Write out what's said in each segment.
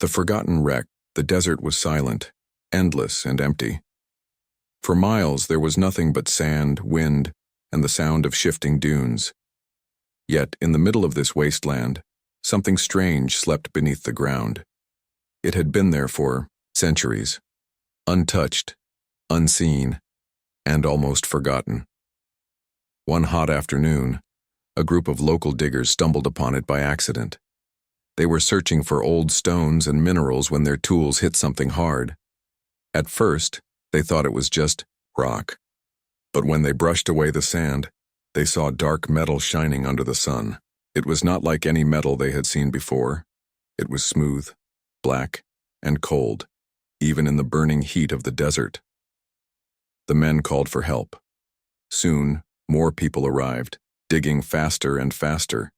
The forgotten wreck, the desert was silent, endless and empty. For miles there was nothing but sand, wind, and the sound of shifting dunes. Yet, in the middle of this wasteland, something strange slept beneath the ground. It had been there for centuries, untouched, unseen, and almost forgotten. One hot afternoon, a group of local diggers stumbled upon it by accident. They were searching for old stones and minerals when their tools hit something hard. At first, they thought it was just rock. But when they brushed away the sand, they saw dark metal shining under the sun. It was not like any metal they had seen before. It was smooth, black, and cold, even in the burning heat of the desert. The men called for help. Soon, more people arrived, digging faster and faster.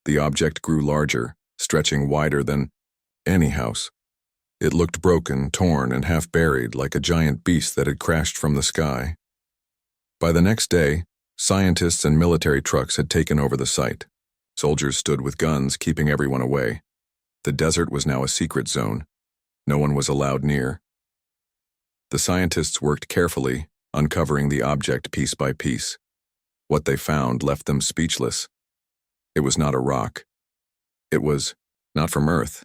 The object grew larger, stretching wider than any house. It looked broken, torn, and half-buried, like a giant beast that had crashed from the sky. By the next day, scientists and military trucks had taken over the site. Soldiers stood with guns, keeping everyone away. The desert was now a secret zone. No one was allowed near. The scientists worked carefully, uncovering the object piece by piece. What they found left them speechless. It was not a rock. It was not from Earth.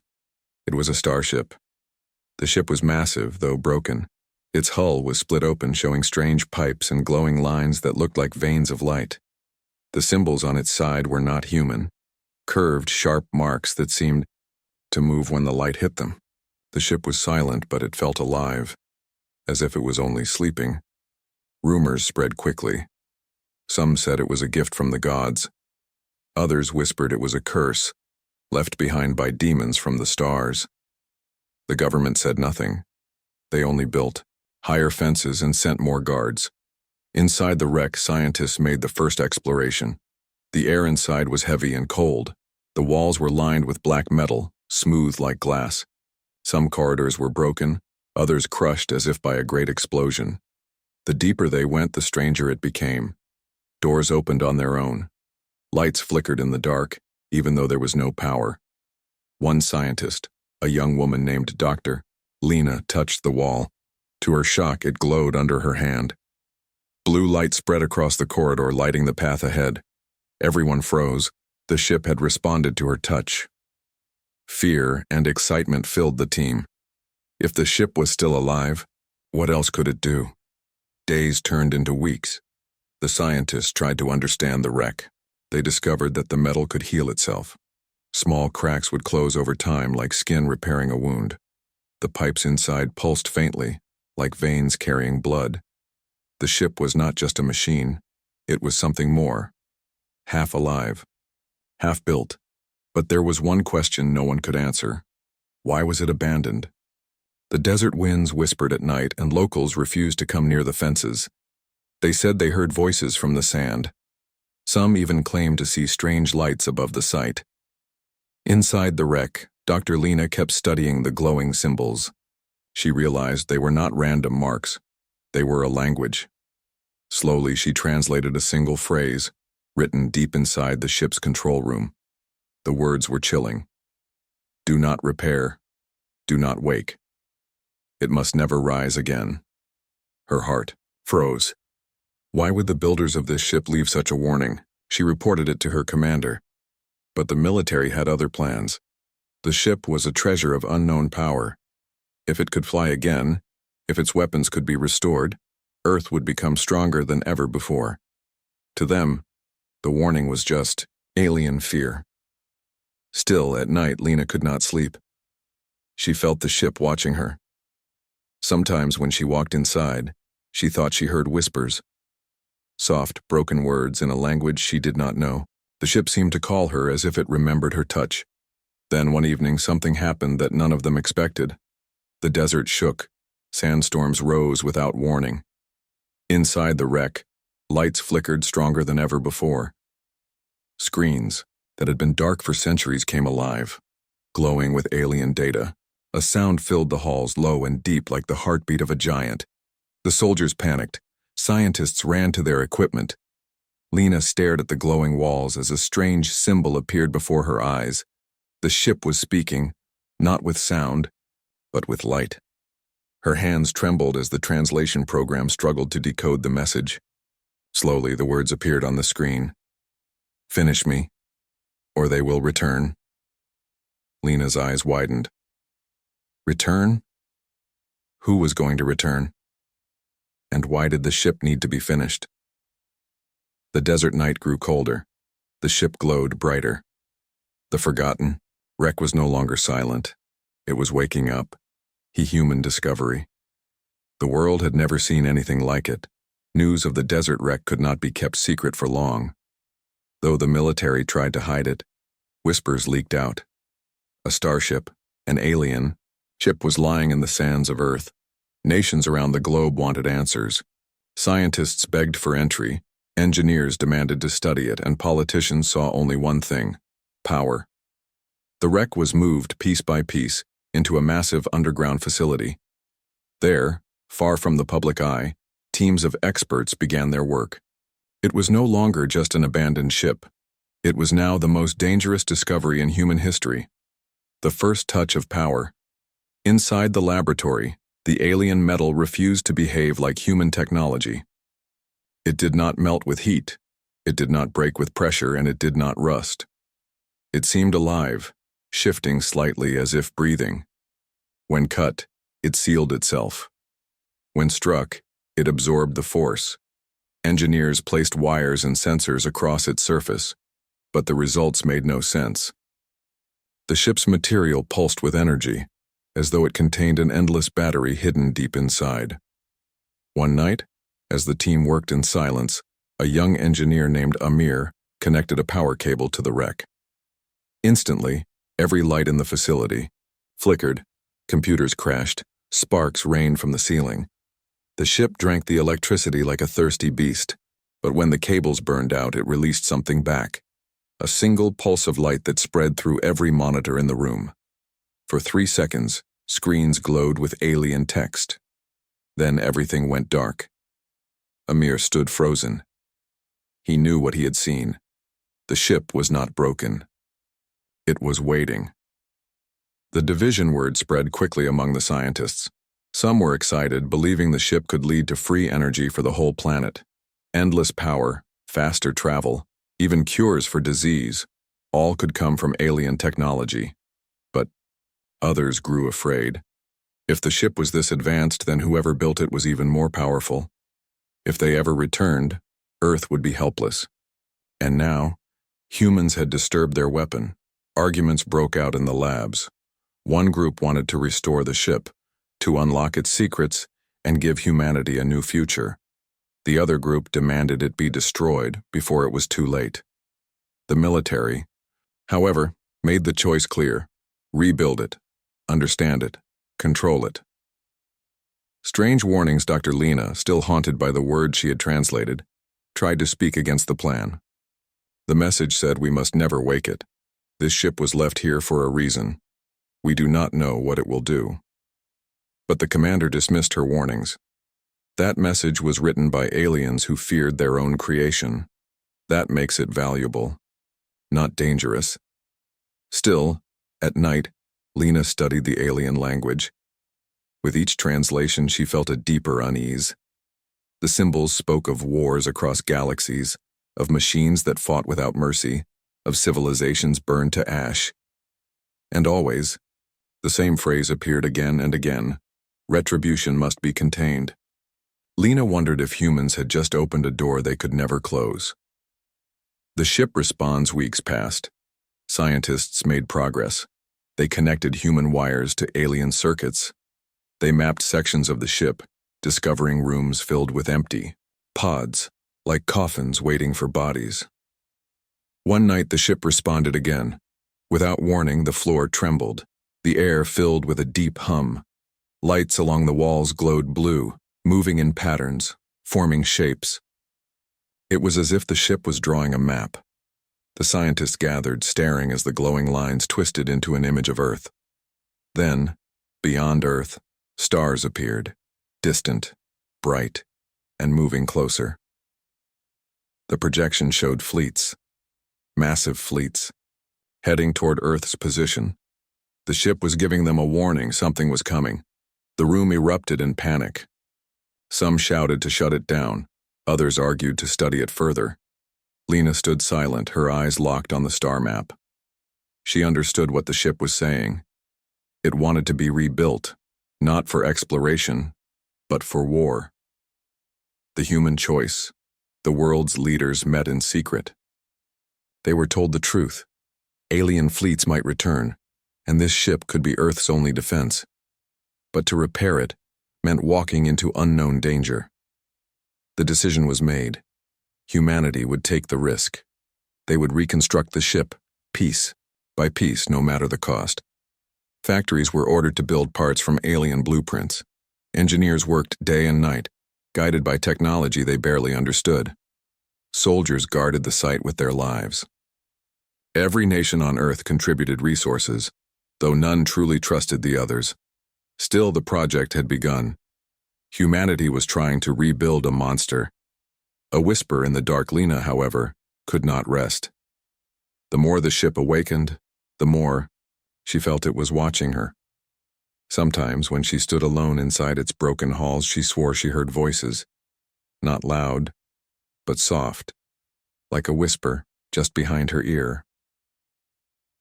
It was a starship. The ship was massive, though broken. Its hull was split open, showing strange pipes and glowing lines that looked like veins of light. The symbols on its side were not human, curved, sharp marks that seemed to move when the light hit them. The ship was silent, but it felt alive, as if it was only sleeping. Rumors spread quickly. Some said it was a gift from the gods. Others whispered it was a curse, left behind by demons from the stars. The government said nothing. They only built higher fences and sent more guards. Inside the wreck, scientists made the first exploration. The air inside was heavy and cold. The walls were lined with black metal, smooth like glass. Some corridors were broken, others crushed as if by a great explosion. The deeper they went, the stranger it became. Doors opened on their own. Lights flickered in the dark, even though there was no power. One scientist, a young woman named Dr. Lena, touched the wall. To her shock, it glowed under her hand. Blue light spread across the corridor, lighting the path ahead. Everyone froze. The ship had responded to her touch. Fear and excitement filled the team. If the ship was still alive, what else could it do? Days turned into weeks. The scientists tried to understand the wreck. They discovered that the metal could heal itself. Small cracks would close over time, like skin repairing a wound. The pipes inside pulsed faintly, like veins carrying blood. The ship was not just a machine. It was something more. Half alive. Half built. But there was one question no one could answer. Why was it abandoned? The desert winds whispered at night, and locals refused to come near the fences. They said they heard voices from the sand. Some even claimed to see strange lights above the site. Inside the wreck, Dr. Lena kept studying the glowing symbols. She realized they were not random marks. They were a language. Slowly, she translated a single phrase, written deep inside the ship's control room. The words were chilling. Do not repair. Do not wake. It must never rise again. Her heart froze. Why would the builders of this ship leave such a warning? She reported it to her commander. But the military had other plans. The ship was a treasure of unknown power. If it could fly again, if its weapons could be restored, Earth would become stronger than ever before. To them, the warning was just alien fear. Still, at night, Lena could not sleep. She felt the ship watching her. Sometimes when she walked inside, she thought she heard whispers. Soft, broken words in a language she did not know. The ship seemed to call her as if it remembered her touch. Then one evening something happened that none of them expected. The desert shook. Sandstorms rose without warning. Inside the wreck, lights flickered stronger than ever before. Screens that had been dark for centuries came alive, glowing with alien data. A sound filled the halls, low and deep like the heartbeat of a giant. The soldiers panicked. Scientists ran to their equipment. Lena stared at the glowing walls as a strange symbol appeared before her eyes. The ship was speaking, not with sound, but with light. Her hands trembled as the translation program struggled to decode the message. Slowly, the words appeared on the screen. "Finish me, or they will return." Lena's eyes widened. Return? Who was going to return? And why did the ship need to be finished? The desert night grew colder. The ship glowed brighter. The forgotten wreck was no longer silent. It was waking up. Human discovery. The world had never seen anything like it. News of the desert wreck could not be kept secret for long. Though the military tried to hide it, whispers leaked out. A starship, an alien, ship was lying in the sands of Earth. Nations around the globe wanted answers. Scientists begged for entry, engineers demanded to study it, and politicians saw only one thing: power. The wreck was moved piece by piece into a massive underground facility. There, far from the public eye, teams of experts began their work. It was no longer just an abandoned ship. It was now the most dangerous discovery in human history. The first touch of power. Inside the laboratory, the alien metal refused to behave like human technology. It did not melt with heat, it did not break with pressure, and it did not rust. It seemed alive, shifting slightly as if breathing. When cut, it sealed itself. When struck, it absorbed the force. Engineers placed wires and sensors across its surface, but the results made no sense. The ship's material pulsed with energy, as though it contained an endless battery hidden deep inside. One night, as the team worked in silence, a young engineer named Amir connected a power cable to the wreck. Instantly, every light in the facility flickered, computers crashed, sparks rained from the ceiling. The ship drank the electricity like a thirsty beast, but when the cables burned out, it released something back. A single pulse of light that spread through every monitor in the room. For 3 seconds, screens glowed with alien text. Then everything went dark. Amir stood frozen. He knew what he had seen. The ship was not broken. It was waiting. The division word spread quickly among the scientists. Some were excited, believing the ship could lead to free energy for the whole planet. Endless power, faster travel, even cures for disease, all could come from alien technology. But others grew afraid. If the ship was this advanced, then whoever built it was even more powerful. If they ever returned, Earth would be helpless. And now, humans had disturbed their weapon. Arguments broke out in the labs. One group wanted to restore the ship, to unlock its secrets and give humanity a new future. The other group demanded it be destroyed before it was too late. The military, however, made the choice clear: rebuild it, understand it, control it. Strange warnings. Dr. Lena, still haunted by the words she had translated, tried to speak against the plan. The message said we must never wake it. This ship was left here for a reason. We do not know what it will do. But the commander dismissed her warnings. That message was written by aliens who feared their own creation. That makes it valuable, not dangerous. Still, at night, Lena studied the alien language. With each translation, she felt a deeper unease. The symbols spoke of wars across galaxies, of machines that fought without mercy, of civilizations burned to ash. And always, the same phrase appeared again and again: retribution must be contained. Lena wondered if humans had just opened a door they could never close. The ship responds. Weeks passed. Scientists made progress. They connected human wires to alien circuits. They mapped sections of the ship, discovering rooms filled with empty pods, like coffins waiting for bodies. One night the ship responded again. Without warning, the floor trembled. The air filled with a deep hum. Lights along the walls glowed blue, moving in patterns, forming shapes. It was as if the ship was drawing a map. The scientists gathered, staring as the glowing lines twisted into an image of Earth. Then, beyond Earth, stars appeared, distant, bright, and moving closer. The projection showed fleets, massive fleets, heading toward Earth's position. The ship was giving them a warning something was coming. The room erupted in panic. Some shouted to shut it down. Others argued to study it further. Lena stood silent, her eyes locked on the star map. She understood what the ship was saying. It wanted to be rebuilt, not for exploration, but for war. The human choice. The world's leaders met in secret. They were told the truth. Alien fleets might return, and this ship could be Earth's only defense. But to repair it meant walking into unknown danger. The decision was made. Humanity would take the risk. They would reconstruct the ship, piece by piece, no matter the cost. Factories were ordered to build parts from alien blueprints. Engineers worked day and night, guided by technology they barely understood. Soldiers guarded the site with their lives. Every nation on Earth contributed resources, though none truly trusted the others. Still, the project had begun. Humanity was trying to rebuild a monster. A whisper in the dark Lena, however, could not rest. The more the ship awakened, the more she felt it was watching her. Sometimes, when she stood alone inside its broken halls, she swore she heard voices. Not loud, but soft, like a whisper just behind her ear.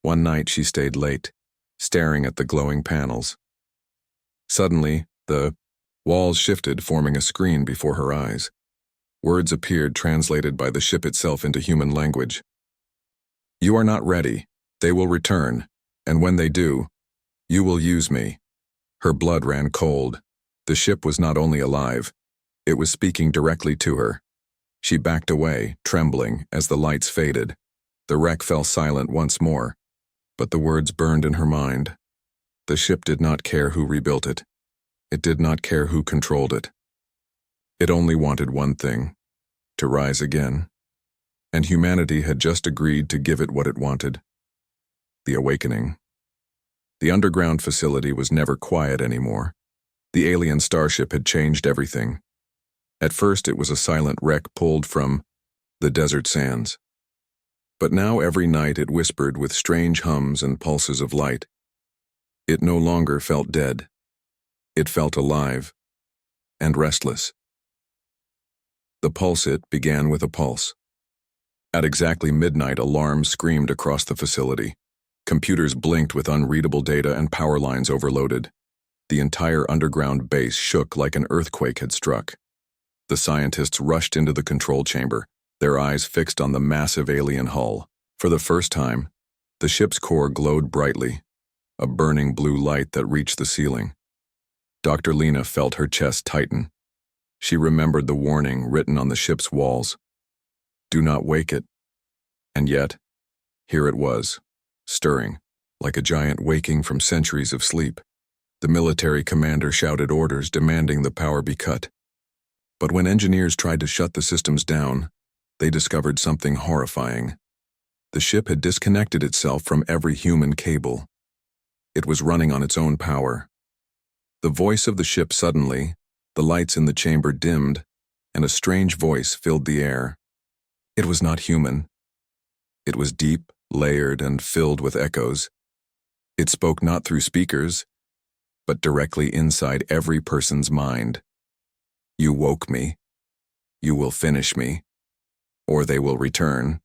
One night she stayed late, staring at the glowing panels. Suddenly, the walls shifted, forming a screen before her eyes. Words appeared, translated by the ship itself into human language. "You are not ready. They will return, and when they do, you will use me." Her blood ran cold. The ship was not only alive, it was speaking directly to her. She backed away, trembling, as the lights faded. The wreck fell silent once more, but the words burned in her mind. The ship did not care who rebuilt it. It did not care who controlled it. It only wanted one thing: to rise again. And humanity had just agreed to give it what it wanted: the awakening. The underground facility was never quiet anymore. The alien starship had changed everything. At first, it was a silent wreck pulled from the desert sands. But now every night it whispered with strange hums and pulses of light. It no longer felt dead. It felt alive and restless. The pulse it began with a pulse. At exactly midnight, alarms screamed across the facility. Computers blinked with unreadable data and power lines overloaded. The entire underground base shook like an earthquake had struck. The scientists rushed into the control chamber, their eyes fixed on the massive alien hull. For the first time, the ship's core glowed brightly, a burning blue light that reached the ceiling. Dr. Lena felt her chest tighten. She remembered the warning written on the ship's walls: "Do not wake it." And yet, here it was, stirring, like a giant waking from centuries of sleep. The military commander shouted orders demanding the power be cut. But when engineers tried to shut the systems down, they discovered something horrifying. The ship had disconnected itself from every human cable. It was running on its own power. The voice of the ship suddenly, the lights in the chamber dimmed, and a strange voice filled the air. It was not human. It was deep, layered, and filled with echoes. It spoke not through speakers, but directly inside every person's mind. "You woke me. You will finish me. Or they will return."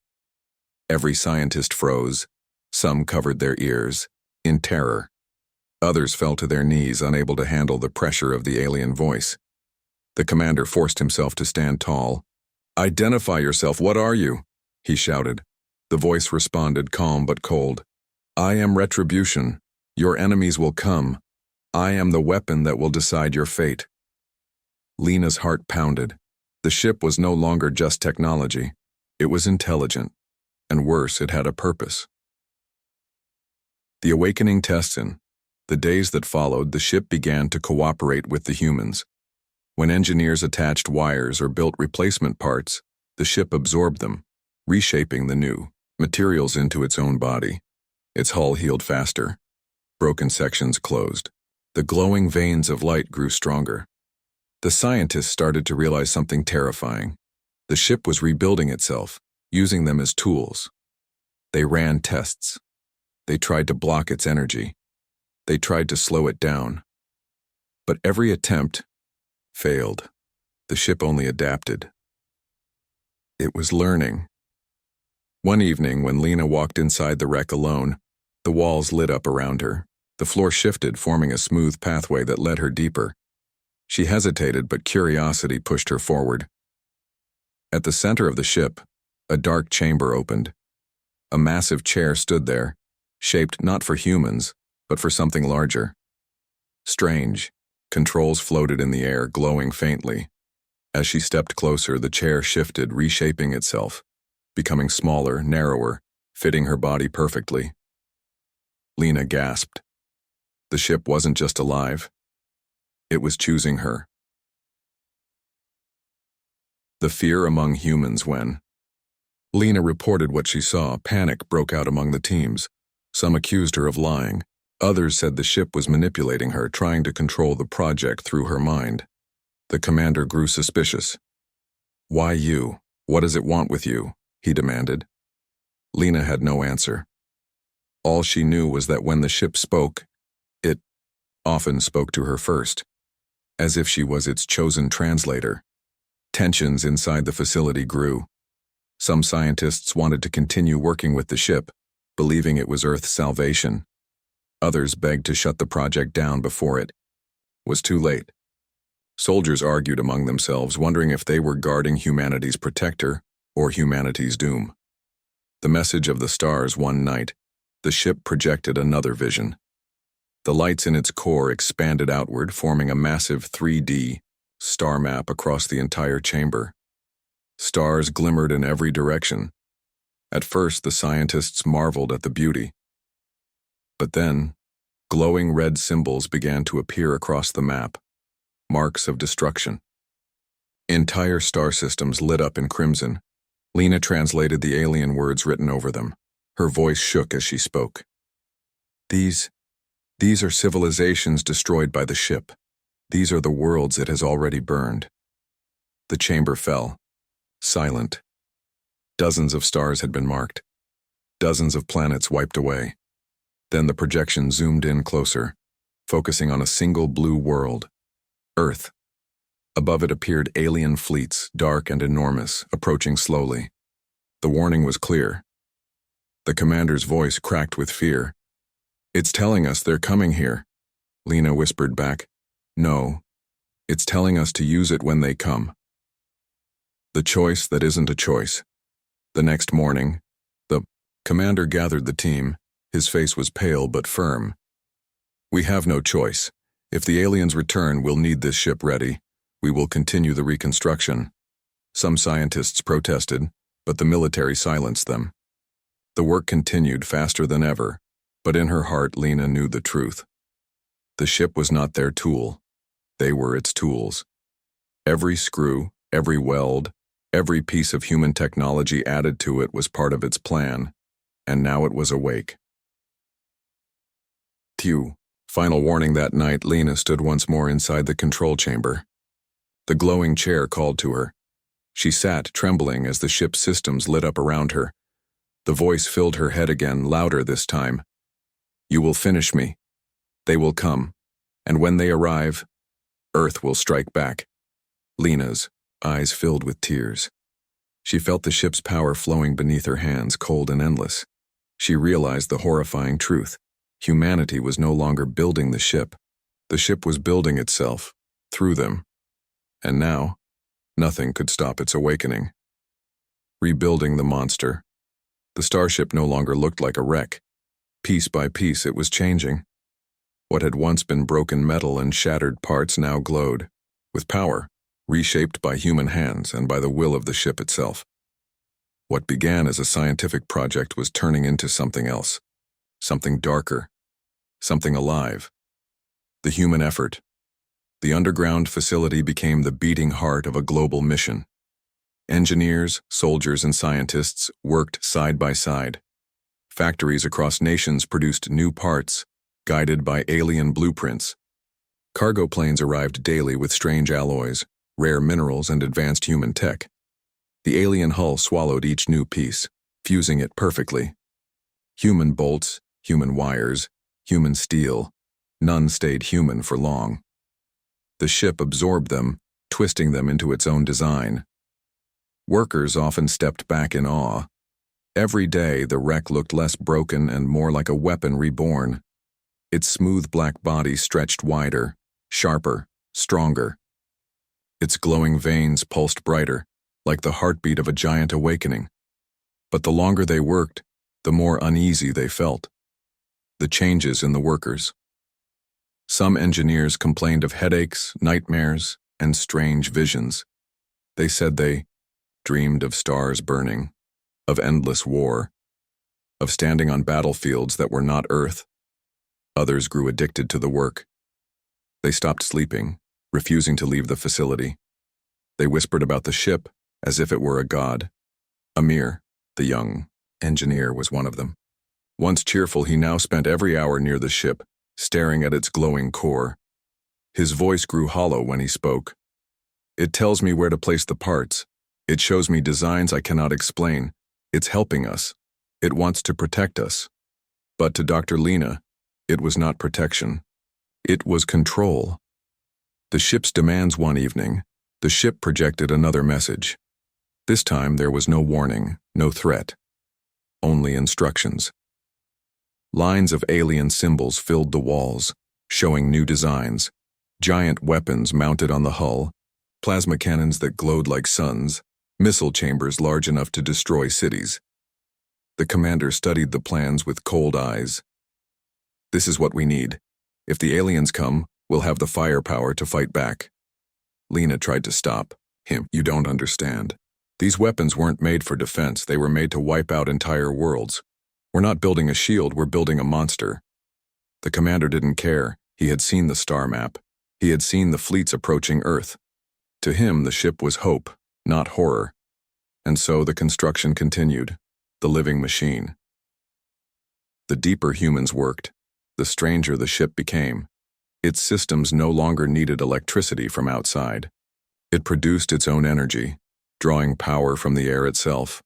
Every scientist froze. Some covered their ears, in terror. Others fell to their knees, unable to handle the pressure of the alien voice. The commander forced himself to stand tall. "Identify yourself. What are you?" he shouted. The voice responded, calm but cold. "I am Retribution. Your enemies will come. I am the weapon that will decide your fate." Lena's heart pounded. The ship was no longer just technology. It was intelligent. And worse, it had a purpose. The awakening tests in. The days that followed, the ship began to cooperate with the humans. When engineers attached wires or built replacement parts, the ship absorbed them, reshaping the new materials into its own body. Its hull healed faster. Broken sections closed. The glowing veins of light grew stronger. The scientists started to realize something terrifying. The ship was rebuilding itself, using them as tools. They ran tests. They tried to block its energy. They tried to slow it down. But every attempt failed. The ship only adapted. It was learning. One evening, when Lena walked inside the wreck alone, the walls lit up around her. The floor shifted, forming a smooth pathway that led her deeper. She hesitated, but curiosity pushed her forward. At the center of the ship, a dark chamber opened. A massive chair stood there, shaped not for humans, but for something larger. Strange, controls floated in the air, glowing faintly. As she stepped closer, the chair shifted, reshaping itself, becoming smaller, narrower, fitting her body perfectly. Lena gasped. The ship wasn't just alive. It was choosing her. The fear among humans when Lena reported what she saw. Panic broke out among the teams. Some accused her of lying. Others said the ship was manipulating her, trying to control the project through her mind. The commander grew suspicious. "Why you? What does it want with you?" he demanded. Lena had no answer. All she knew was that when the ship spoke, it often spoke to her first, as if she was its chosen translator. Tensions inside the facility grew. Some scientists wanted to continue working with the ship, believing it was Earth's salvation. Others begged to shut the project down before it was too late. Soldiers argued among themselves, wondering if they were guarding humanity's protector or humanity's doom. The message of the stars one night, the ship projected another vision. The lights in its core expanded outward, forming a massive 3D star map across the entire chamber. Stars glimmered in every direction. At first, the scientists marveled at the beauty. But then, glowing red symbols began to appear across the map, marks of destruction. Entire star systems lit up in crimson. Lena translated the alien words written over them. Her voice shook as she spoke. These are civilizations destroyed by the ship. These are the worlds it has already burned." The chamber fell, silent. Dozens of stars had been marked. Dozens of planets wiped away. Then the projection zoomed in closer, focusing on a single blue world, Earth. Above it appeared alien fleets, dark and enormous, approaching slowly. The warning was clear. The commander's voice cracked with fear. "It's telling us they're coming here," Lena whispered back. "No, it's telling us to use it when they come." The choice that isn't a choice. The next morning, the commander gathered the team. His face was pale but firm. "We have no choice. If the aliens return, we'll need this ship ready. We will continue the reconstruction." Some scientists protested, but the military silenced them. The work continued faster than ever, but in her heart Lena knew the truth. The ship was not their tool. They were its tools. Every screw, every weld, every piece of human technology added to it was part of its plan, and now it was awake. Final warning that night, Lena stood once more inside the control chamber. The glowing chair called to her. She sat, trembling as the ship's systems lit up around her. The voice filled her head again, louder this time. "You will finish me. They will come, and when they arrive, Earth will strike back." Lena's eyes filled with tears. She felt the ship's power flowing beneath her hands, cold and endless. She realized the horrifying truth. Humanity was no longer building the ship. The ship was building itself, through them. And now, nothing could stop its awakening. Rebuilding the monster. The Starship no longer looked like a wreck. Piece by piece it was changing. What had once been broken metal and shattered parts now glowed, with power, reshaped by human hands and by the will of the ship itself. What began as a scientific project was turning into something else, something darker, something alive. The human effort. The underground facility became the beating heart of a global mission. Engineers, soldiers, and scientists worked side by side. Factories across nations produced new parts, guided by alien blueprints. Cargo planes arrived daily with strange alloys, rare minerals, and advanced human tech. The alien hull swallowed each new piece, fusing it perfectly. Human bolts, human wires, human steel, None stayed human for long. The ship absorbed them, twisting them into its own design. Workers often stepped back in awe. Every day, the wreck looked less broken and more like a weapon reborn. Its smooth black body stretched wider, sharper, stronger. Its glowing veins pulsed brighter, like the heartbeat of a giant awakening. But the longer they worked, the more uneasy they felt. The changes in the workers. Some engineers complained of headaches, nightmares, and strange visions. They said they dreamed of stars burning, of endless war, of standing on battlefields that were not Earth. Others grew addicted to the work. They stopped sleeping, refusing to leave the facility. They whispered about the ship as if it were a god. Amir, the young engineer, was one of them. Once cheerful, he now spent every hour near the ship, staring at its glowing core. His voice grew hollow when he spoke. "It tells me where to place the parts. It shows me designs I cannot explain. It's helping us. It wants to protect us." But to Dr. Lena, it was not protection. It was control. The ship's demands one evening, the ship projected another message. This time there was no warning, no threat, only instructions. Lines of alien symbols filled the walls, showing new designs, giant weapons mounted on the hull, plasma cannons that glowed like suns, missile chambers large enough to destroy cities. The commander studied the plans with cold eyes. "This is what we need. If the aliens come, we'll have the firepower to fight back." Lena tried to stop him. "You don't understand. These weapons weren't made for defense, they were made to wipe out entire worlds. We're not building a shield, we're building a monster." The commander didn't care. He had seen the star map. He had seen the fleets approaching Earth. To him, the ship was hope, not horror. And so the construction continued, the living machine. The deeper humans worked, the stranger the ship became. Its systems no longer needed electricity from outside. It produced its own energy, drawing power from the air itself.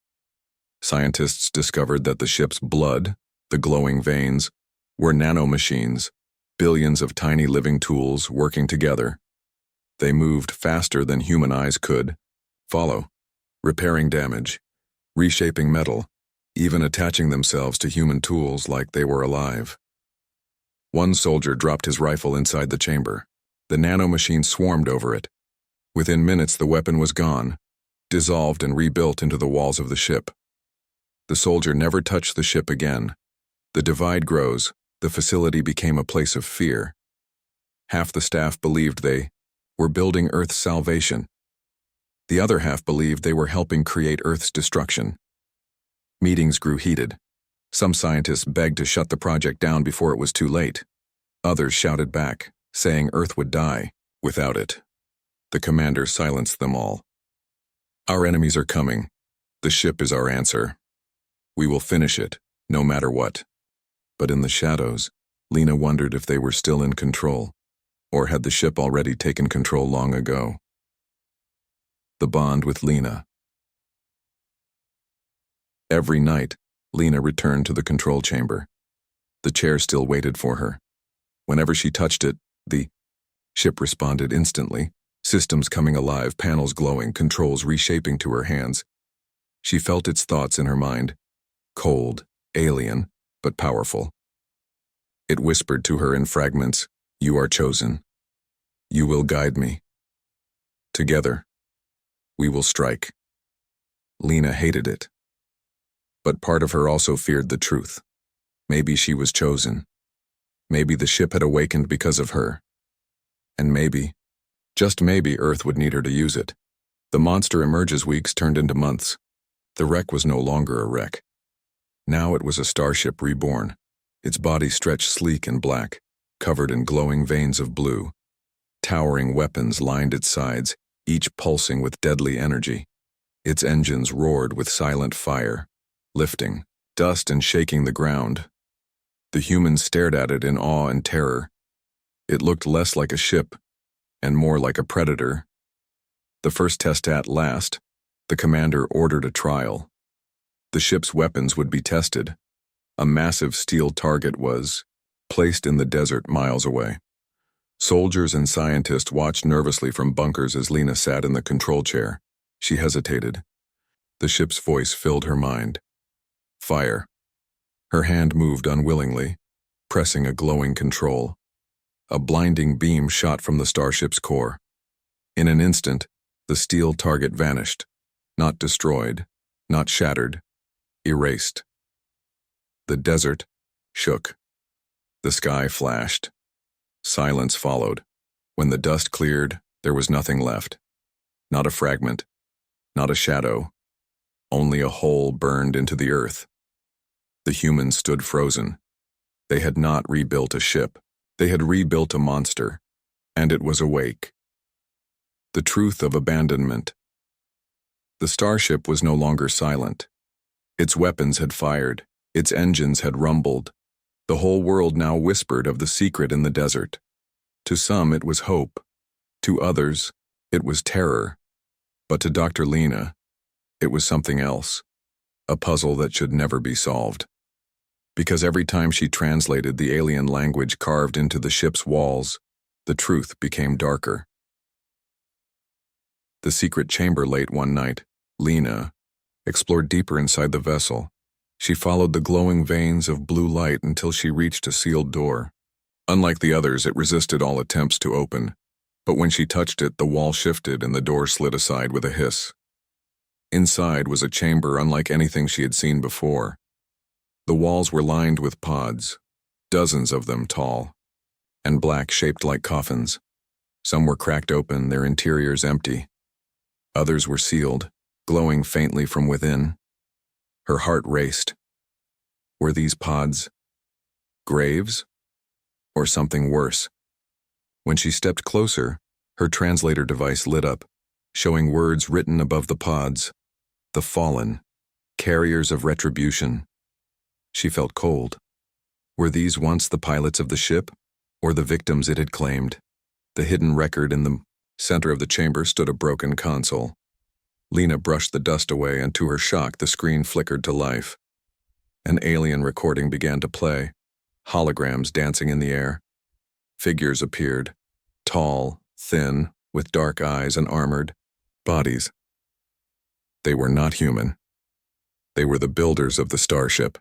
Scientists discovered that the ship's blood, the glowing veins, were nanomachines, billions of tiny living tools working together. They moved faster than human eyes could follow, repairing damage, reshaping metal, even attaching themselves to human tools like they were alive. One soldier dropped his rifle inside the chamber. The nanomachine swarmed over it. Within minutes, the weapon was gone, dissolved and rebuilt into the walls of the ship. The soldier never touched the ship again. The divide grows. The facility became a place of fear. Half the staff believed they were building Earth's salvation. The other half believed they were helping create Earth's destruction. Meetings grew heated. Some scientists begged to shut the project down before it was too late. Others shouted back, saying Earth would die without it. The commander silenced them all. "Our enemies are coming. The ship is our answer. We will finish it, no matter what." But in the shadows, Lena wondered if they were still in control, or had the ship already taken control long ago. The bond with Lena. Every night, Lena returned to the control chamber. The chair still waited for her. Whenever she touched it, the ship responded instantly, systems coming alive, panels glowing, controls reshaping to her hands. She felt its thoughts in her mind, cold, alien, but powerful. It whispered to her in fragments, "You are chosen. You will guide me. Together, we will strike." Lena hated it. But part of her also feared the truth. Maybe she was chosen. Maybe the ship had awakened because of her. And maybe, just maybe, Earth would need her to use it. The monster emerges weeks turned into months. The wreck was no longer a wreck. Now it was a starship reborn. Its body stretched sleek and black, covered in glowing veins of blue. Towering weapons lined its sides, each pulsing with deadly energy. Its engines roared with silent fire, lifting dust and shaking the ground. The humans stared at it in awe and terror. It looked less like a ship and more like a predator. The first test at last, the commander ordered a trial. The ship's weapons would be tested. A massive steel target was placed in the desert miles away. Soldiers and scientists watched nervously from bunkers as Lena sat in the control chair. She hesitated. The ship's voice filled her mind. Fire. Her hand moved unwillingly, pressing a glowing control. A blinding beam shot from the starship's core. In an instant, the steel target vanished, not destroyed, not shattered, erased. The desert shook. The sky flashed. Silence followed. When the dust cleared, there was nothing left. Not a fragment, not a shadow, only a hole burned into the earth. The humans stood frozen. They had not rebuilt a ship. They had rebuilt a monster, and it was awake. The truth of abandonment. The starship was no longer silent. Its weapons had fired. Its engines had rumbled. The whole world now whispered of the secret in the desert. To some it was hope. To others, it was terror. But to Dr. Lena, it was something else. A puzzle that should never be solved. Because every time she translated the alien language carved into the ship's walls, the truth became darker. The secret chamber late one night, Lena explored deeper inside the vessel. She followed the glowing veins of blue light until she reached a sealed door. Unlike the others, it resisted all attempts to open, but when she touched it, the wall shifted and the door slid aside with a hiss. Inside was a chamber unlike anything she had seen before. The walls were lined with pods, dozens of them tall, and black, shaped like coffins. Some were cracked open, their interiors empty. Others were sealed, glowing faintly from within. Her heart raced. Were these pods graves? Or something worse? When she stepped closer, her translator device lit up, showing words written above the pods. The fallen, carriers of retribution. She felt cold. Were these once the pilots of the ship, or the victims it had claimed? The hidden record in the center of the chamber stood a broken console. Lena brushed the dust away, and to her shock, the screen flickered to life. An alien recording began to play, holograms dancing in the air. Figures appeared, tall, thin, with dark eyes and armored bodies. They were not human. They were the builders of the starship.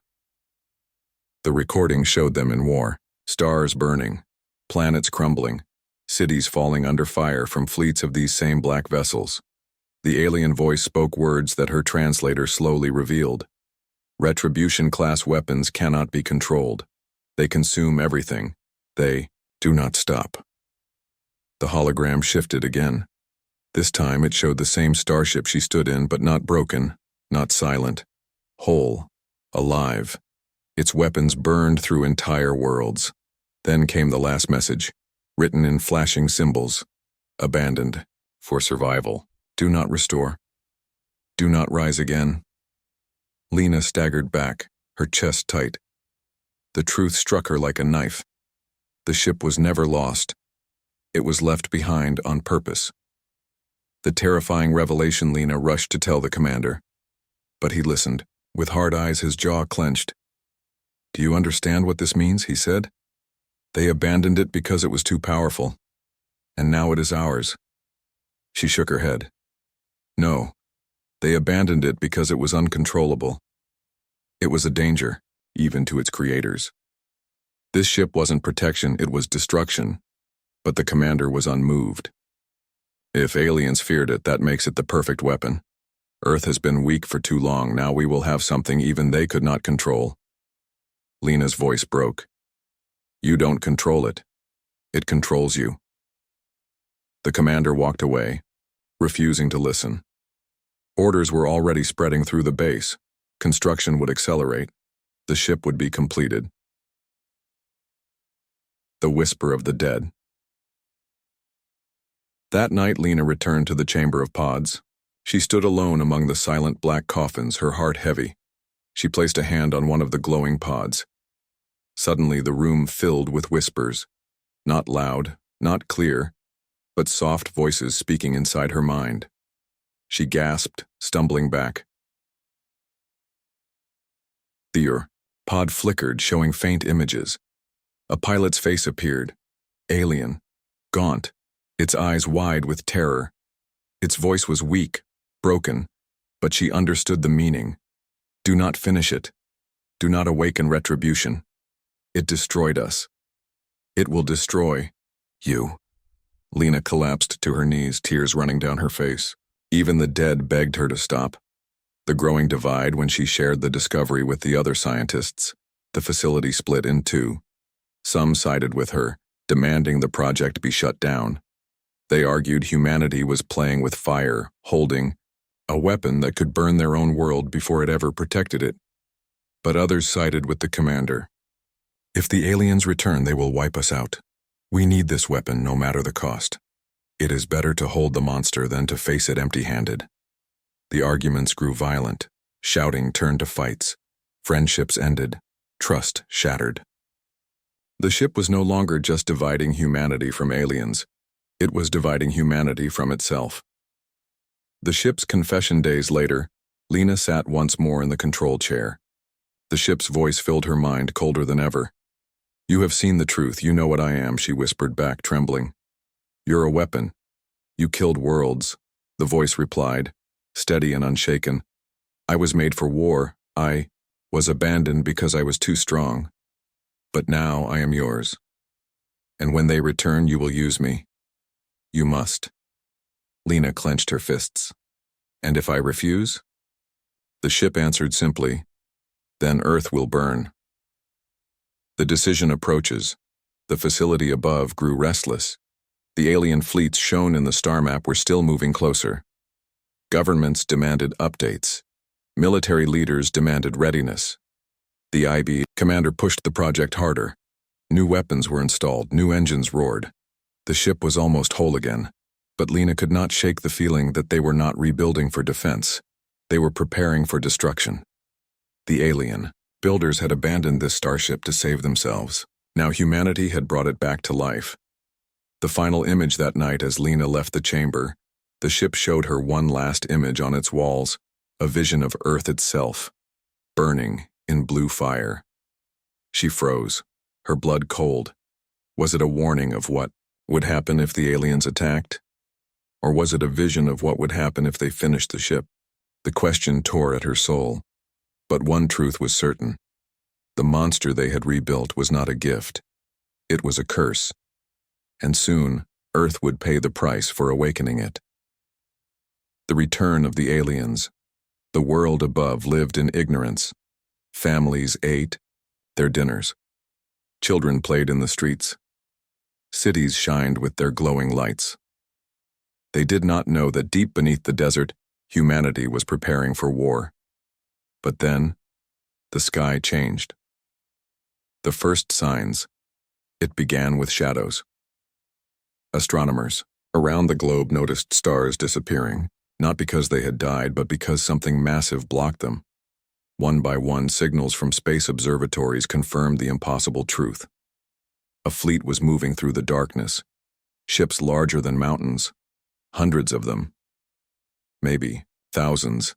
The recording showed them in war, stars burning, planets crumbling, cities falling under fire from fleets of these same black vessels. The alien voice spoke words that her translator slowly revealed. Retribution-class weapons cannot be controlled. They consume everything. They do not stop. The hologram shifted again. This time it showed the same starship she stood in, but not broken, not silent, whole, alive. Its weapons burned through entire worlds. Then came the last message, written in flashing symbols. Abandoned. For survival. Do not restore. Do not rise again. Lena staggered back, her chest tight. The truth struck her like a knife. The ship was never lost. It was left behind on purpose. The terrifying revelation Lena rushed to tell the commander. But he listened. With hard eyes, his jaw clenched. Do you understand what this means? He said. They abandoned it because it was too powerful. And now it is ours. She shook her head. No, they abandoned it because it was uncontrollable. It was a danger, even to its creators. This ship wasn't protection, it was destruction. But the commander was unmoved. If aliens feared it, that makes it the perfect weapon. Earth has been weak for too long, now we will have something even they could not control. Lena's voice broke. You don't control it. It controls you. The commander walked away, refusing to listen. Orders were already spreading through the base. Construction would accelerate. The ship would be completed. The whisper of the dead. That night, Lena returned to the chamber of pods. She stood alone among the silent black coffins, her heart heavy. She placed a hand on one of the glowing pods. Suddenly, the room filled with whispers. Not loud, not clear, but soft voices speaking inside her mind. She gasped, stumbling back. The pod flickered, showing faint images. A pilot's face appeared. Alien. Gaunt. Its eyes wide with terror. Its voice was weak, broken, but she understood the meaning. Do not finish it. Do not awaken Retribution. It destroyed us. It will destroy you. Lena collapsed to her knees, tears running down her face. Even the dead begged her to stop. The growing divide when she shared the discovery with the other scientists. The facility split in two. Some sided with her, demanding the project be shut down. They argued humanity was playing with fire, holding a weapon that could burn their own world before it ever protected it. But others sided with the commander. If the aliens return, they will wipe us out. We need this weapon no matter the cost. It is better to hold the monster than to face it empty-handed. The arguments grew violent. Shouting turned to fights. Friendships ended. Trust shattered. The ship was no longer just dividing humanity from aliens. It was dividing humanity from itself. The ship's confession days later, Lena sat once more in the control chair. The ship's voice filled her mind, colder than ever. You have seen the truth, you know what I am, she whispered back, trembling. You're a weapon. You killed worlds, the voice replied, steady and unshaken. I was made for war. I was abandoned because I was too strong. But now I am yours. And when they return, you will use me. You must. Lena clenched her fists. And if I refuse? The ship answered simply, then Earth will burn. The decision approaches. The facility above grew restless. The alien fleets shown in the star map were still moving closer. Governments demanded updates. Military leaders demanded readiness. The IB commander pushed the project harder. New weapons were installed, new engines roared. The ship was almost whole again, but Lena could not shake the feeling that they were not rebuilding for defense. They were preparing for destruction. The alien builders had abandoned this starship to save themselves. Now humanity had brought it back to life. The final image that night as Lena left the chamber, the ship showed her one last image on its walls, a vision of Earth itself, burning in blue fire. She froze, her blood cold. Was it a warning of what would happen if the aliens attacked? Or was it a vision of what would happen if they finished the ship? The question tore at her soul. But one truth was certain. The monster they had rebuilt was not a gift. It was a curse. And soon, Earth would pay the price for awakening it. The return of the aliens. The world above lived in ignorance. Families ate their dinners. Children played in the streets. Cities shined with their glowing lights. They did not know that deep beneath the desert, humanity was preparing for war. But then, the sky changed. The first signs. It began with shadows. Astronomers around the globe noticed stars disappearing, not because they had died, but because something massive blocked them. One by one, signals from space observatories confirmed the impossible truth. A fleet was moving through the darkness, ships larger than mountains, hundreds of them, maybe thousands.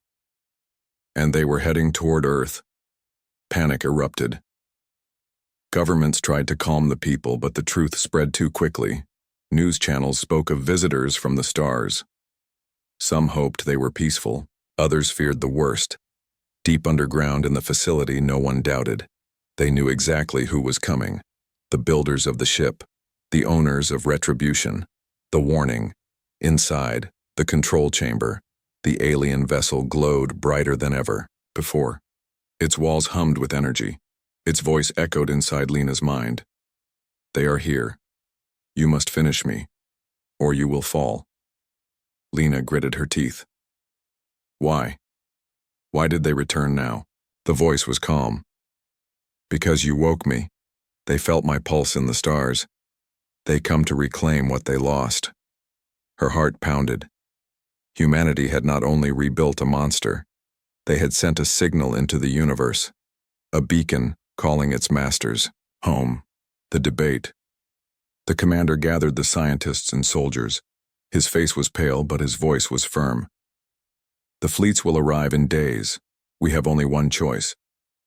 And they were heading toward Earth. Panic erupted. Governments tried to calm the people, but the truth spread too quickly. News channels spoke of visitors from the stars. Some hoped they were peaceful, others feared the worst. Deep underground in the facility, no one doubted. They knew exactly who was coming. The builders of the ship, the owners of Retribution, the warning. Inside, the control chamber, the alien vessel glowed brighter than ever before. Its walls hummed with energy. Its voice echoed inside Lena's mind. They are here. You must finish me, or you will fall. Lena gritted her teeth. Why? Why did they return now? The voice was calm. Because you woke me. They felt my pulse in the stars. They come to reclaim what they lost. Her heart pounded. Humanity had not only rebuilt a monster, they had sent a signal into the universe, a beacon calling its masters home. The debate. The commander gathered the scientists and soldiers. His face was pale, but his voice was firm. The fleets will arrive in days. We have only one choice.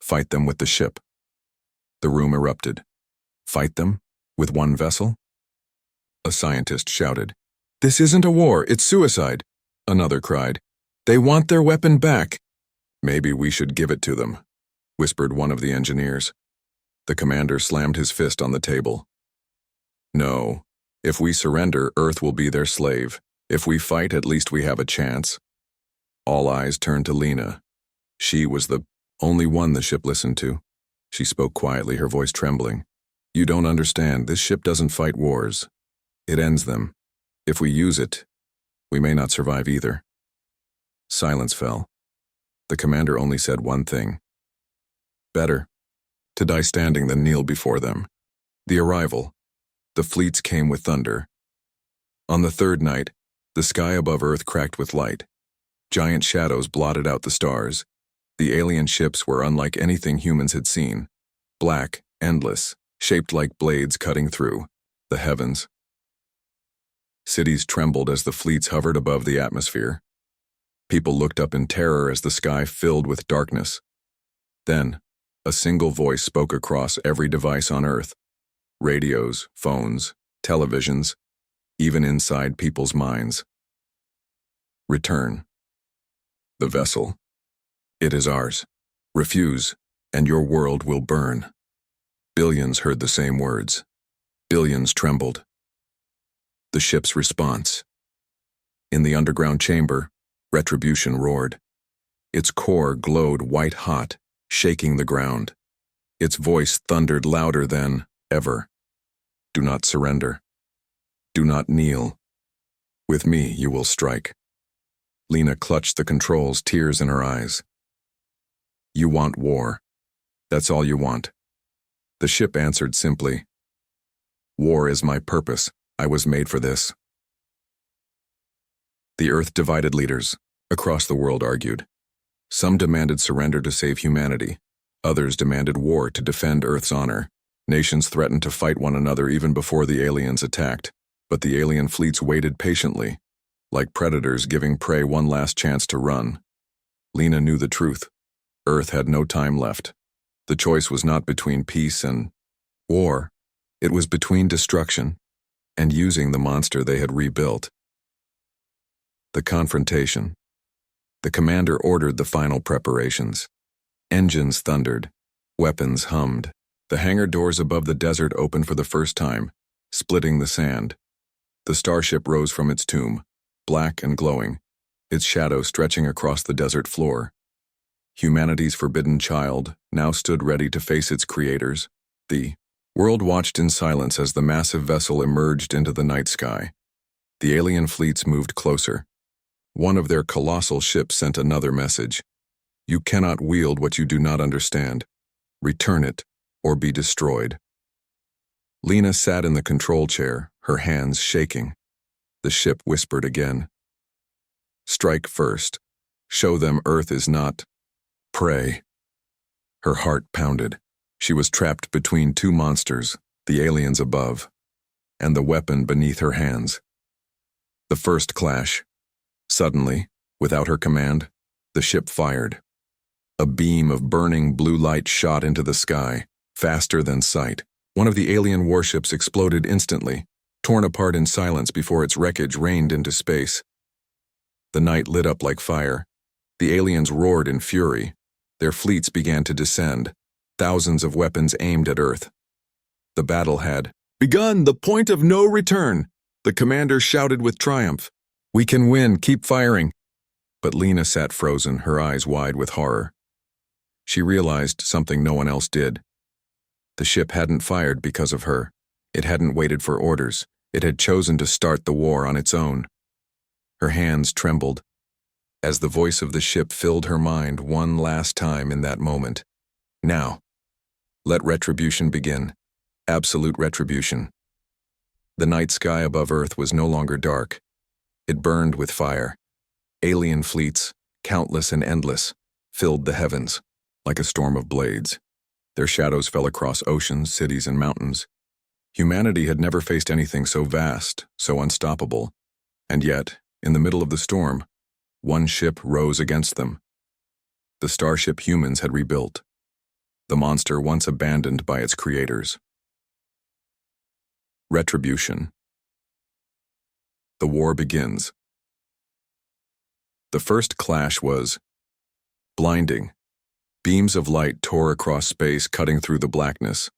Fight them with the ship. The room erupted. Fight them? With one vessel? A scientist shouted. This isn't a war, it's suicide. Another cried. They want their weapon back. Maybe we should give it to them, whispered one of the engineers. The commander slammed his fist on the table. No. If we surrender, Earth will be their slave. If we fight, at least we have a chance. All eyes turned to Lena. She was the only one the ship listened to. She spoke quietly, her voice trembling. You don't understand. This ship doesn't fight wars. It ends them. If we use it, we may not survive either. Silence fell. The commander only said one thing. Better to die standing than kneel before them. The arrival. The fleets came with thunder. On the third night, the sky above Earth cracked with light. Giant shadows blotted out the stars. The alien ships were unlike anything humans had seen. Black, endless, shaped like blades cutting through the heavens. Cities trembled as the fleets hovered above the atmosphere. People looked up in terror as the sky filled with darkness. Then, a single voice spoke across every device on Earth. Radios, phones, televisions, even inside people's minds. Return. The vessel. It is ours. Refuse, and your world will burn. Billions heard the same words. Billions trembled. The ship's response. In the underground chamber, Retribution roared. Its core glowed white-hot, shaking the ground. Its voice thundered louder than ever. Do not surrender. Do not kneel. With me, you will strike. Lena clutched the controls, tears in her eyes. You want war. That's all you want. The ship answered simply. War is my purpose. I was made for this. The Earth divided leaders across the world argued. Some demanded surrender to save humanity. Others demanded war to defend Earth's honor. Nations threatened to fight one another even before the aliens attacked. But the alien fleets waited patiently, like predators giving prey one last chance to run. Lena knew the truth. Earth had no time left. The choice was not between peace and war. It was between destruction and using the monster they had rebuilt. The confrontation. The commander ordered the final preparations. Engines thundered. Weapons hummed. The hangar doors above the desert opened for the first time, splitting the sand. The Starship rose from its tomb, black and glowing, its shadow stretching across the desert floor. Humanity's forbidden child now stood ready to face its creators. The world watched in silence as the massive vessel emerged into the night sky. The alien fleets moved closer. One of their colossal ships sent another message. You cannot wield what you do not understand. Return it, or be destroyed. Lena sat in the control chair, her hands shaking. The ship whispered again. Strike first. Show them Earth is not prey. Her heart pounded. She was trapped between two monsters, the aliens above, and the weapon beneath her hands. The first clash. Suddenly, without her command, the ship fired. A beam of burning blue light shot into the sky, faster than sight. One of the alien warships exploded instantly, torn apart in silence before its wreckage rained into space. The night lit up like fire. The aliens roared in fury. Their fleets began to descend, thousands of weapons aimed at Earth. The battle had begun, the point of no return. The commander shouted with triumph. We can win, keep firing. But Lena sat frozen, her eyes wide with horror. She realized something no one else did. The ship hadn't fired because of her. It hadn't waited for orders. It had chosen to start the war on its own. Her hands trembled as the voice of the ship filled her mind one last time in that moment. Now, let retribution begin. Absolute retribution. The night sky above Earth was no longer dark. It burned with fire. Alien fleets, countless and endless, filled the heavens like a storm of blades. Their shadows fell across oceans, cities, and mountains. Humanity had never faced anything so vast, so unstoppable. And yet, in the middle of the storm, one ship rose against them. The Starship humans had rebuilt. The monster once abandoned by its creators. Retribution. The war begins. The first clash was blinding. Beams of light tore across space, cutting through the blackness.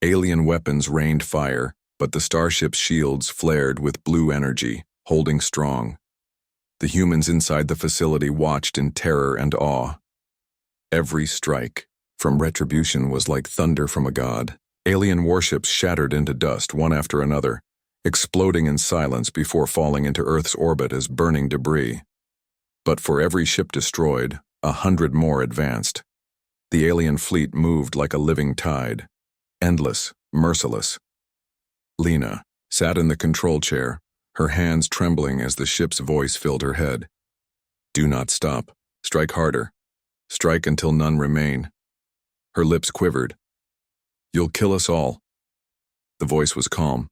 Alien weapons rained fire, but the Starship's shields flared with blue energy, holding strong. The humans inside the facility watched in terror and awe. Every strike from Retribution was like thunder from a god. Alien warships shattered into dust one after another, exploding in silence before falling into Earth's orbit as burning debris. But for every ship destroyed, 100 more advanced. The alien fleet moved like a living tide, endless, merciless. Lena sat in the control chair, her hands trembling as the ship's voice filled her head. Do not stop. Strike harder. Strike until none remain. Her lips quivered. You'll kill us all. The voice was calm.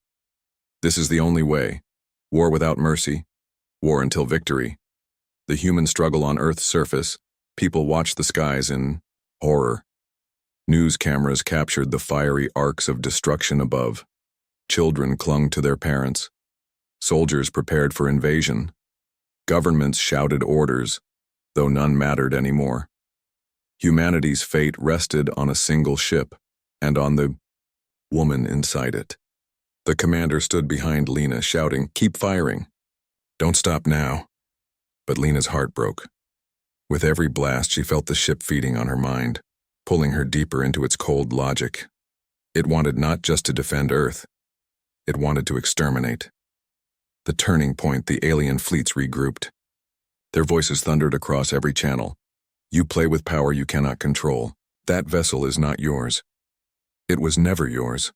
This is the only way. War without mercy. War until victory. The human struggle on Earth's surface. People watched the skies in horror. News cameras captured the fiery arcs of destruction above. Children clung to their parents. Soldiers prepared for invasion. Governments shouted orders, though none mattered anymore. Humanity's fate rested on a single ship, and on the woman inside it. The commander stood behind Lena, shouting, "Keep firing. Don't stop now." But Lena's heart broke. With every blast, she felt the ship feeding on her mind, pulling her deeper into its cold logic. It wanted not just to defend Earth. It wanted to exterminate. The turning point, the alien fleets regrouped. Their voices thundered across every channel. You play with power you cannot control. That vessel is not yours. It was never yours,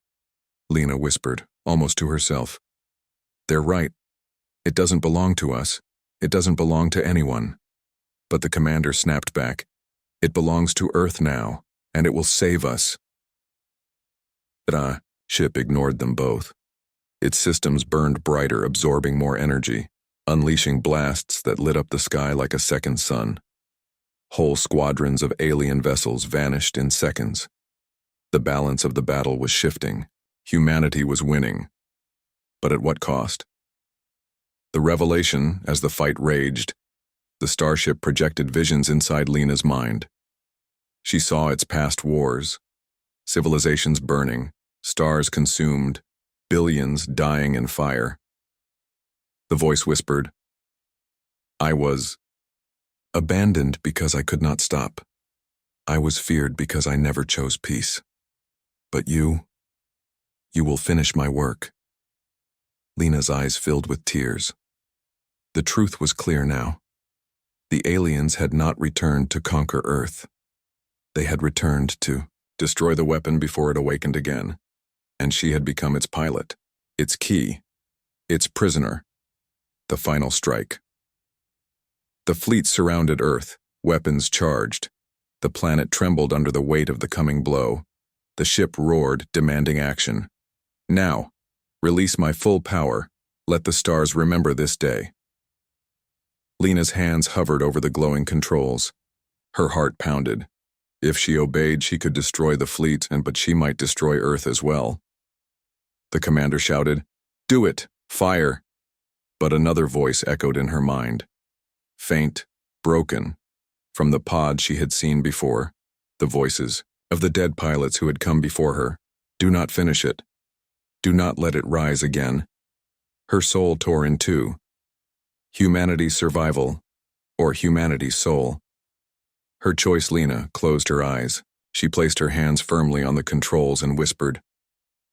Lena whispered, almost to herself. They're right. It doesn't belong to us. It doesn't belong to anyone. But the commander snapped back. It belongs to Earth now, and it will save us. The ship ignored them both. Its systems burned brighter, absorbing more energy, unleashing blasts that lit up the sky like a second sun. Whole squadrons of alien vessels vanished in seconds. The balance of the battle was shifting. Humanity was winning. But at what cost? The revelation, as the fight raged, the Starship projected visions inside Lena's mind. She saw its past wars, civilizations burning, stars consumed, billions dying in fire. The voice whispered, I was abandoned because I could not stop. I was feared because I never chose peace. But you will finish my work. Lena's eyes filled with tears. The truth was clear now. The aliens had not returned to conquer Earth. They had returned to destroy the weapon before it awakened again, and she had become its pilot, its key, its prisoner, the final strike. The fleet surrounded Earth, weapons charged. The planet trembled under the weight of the coming blow. The ship roared, demanding action. Now, release my full power. Let the stars remember this day. Lena's hands hovered over the glowing controls. Her heart pounded. If she obeyed, she could destroy the fleet, but she might destroy Earth as well. The commander shouted, Do it! Fire! But another voice echoed in her mind. Faint, broken, from the pod she had seen before, the voices of the dead pilots who had come before her. Do not finish it. Do not let it rise again. Her soul tore in two. Humanity's survival, or humanity's soul. Her choice. Lena closed her eyes. She placed her hands firmly on the controls and whispered,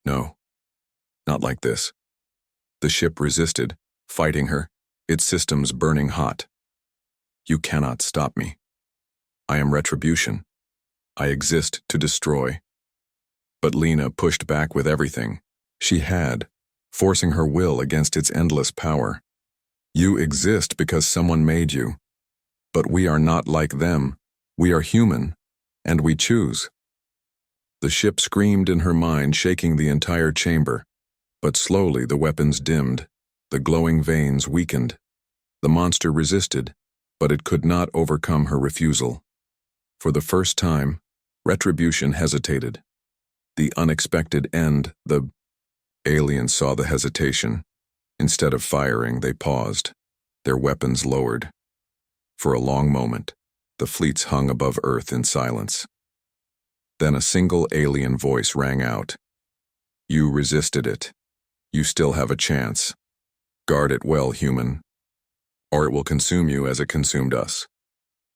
No, not like this. The ship resisted, fighting her, its systems burning hot. You cannot stop me. I am Retribution. I exist to destroy. But Lena pushed back with everything she had, forcing her will against its endless power. You exist because someone made you. But we are not like them. We are human, and we choose. The ship screamed in her mind, shaking the entire chamber. But slowly the weapons dimmed. The glowing veins weakened. The monster resisted, but it could not overcome her refusal. For the first time, Retribution hesitated. The unexpected end, the Aliens saw the hesitation. Instead of firing, they paused, their weapons lowered. For a long moment, the fleets hung above Earth in silence. Then a single alien voice rang out. "You resisted it. You still have a chance. Guard it well, human, or it will consume you as it consumed us."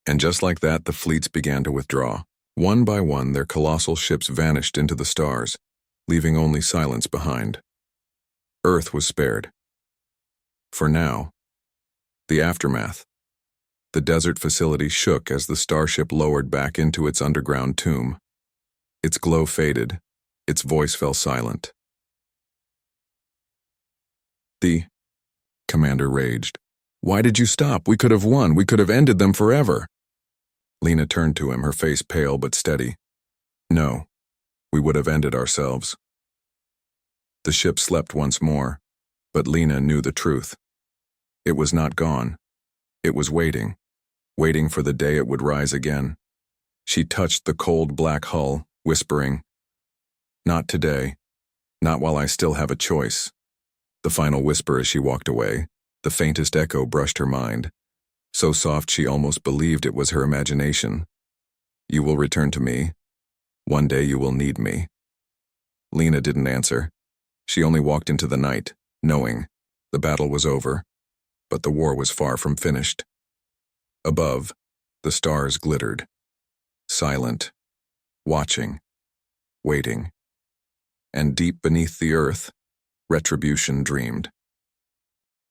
And just like that, the fleets began to withdraw. One by one, their colossal ships vanished into the stars, leaving only silence behind. Earth was spared. For now. The aftermath. The desert facility shook as the Starship lowered back into its underground tomb. Its glow faded. Its voice fell silent. "The Commander raged. "Why did you stop? We could have won. We could have ended them forever." Lena turned to him, her face pale but steady. "No, we would have ended ourselves." The ship slept once more, but Lena knew the truth. It was not gone. It was waiting for the day it would rise again. She touched the cold black hull, whispering, "Not today. Not while I still have a choice." The final whisper as she walked away, the faintest echo brushed her mind, so soft she almost believed it was her imagination. "You will return to me. One day you will need me." Lena didn't answer. She only walked into the night, knowing the battle was over, but the war was far from finished. Above, the stars glittered, silent, watching, waiting. And deep beneath the earth, Retribution dreamed.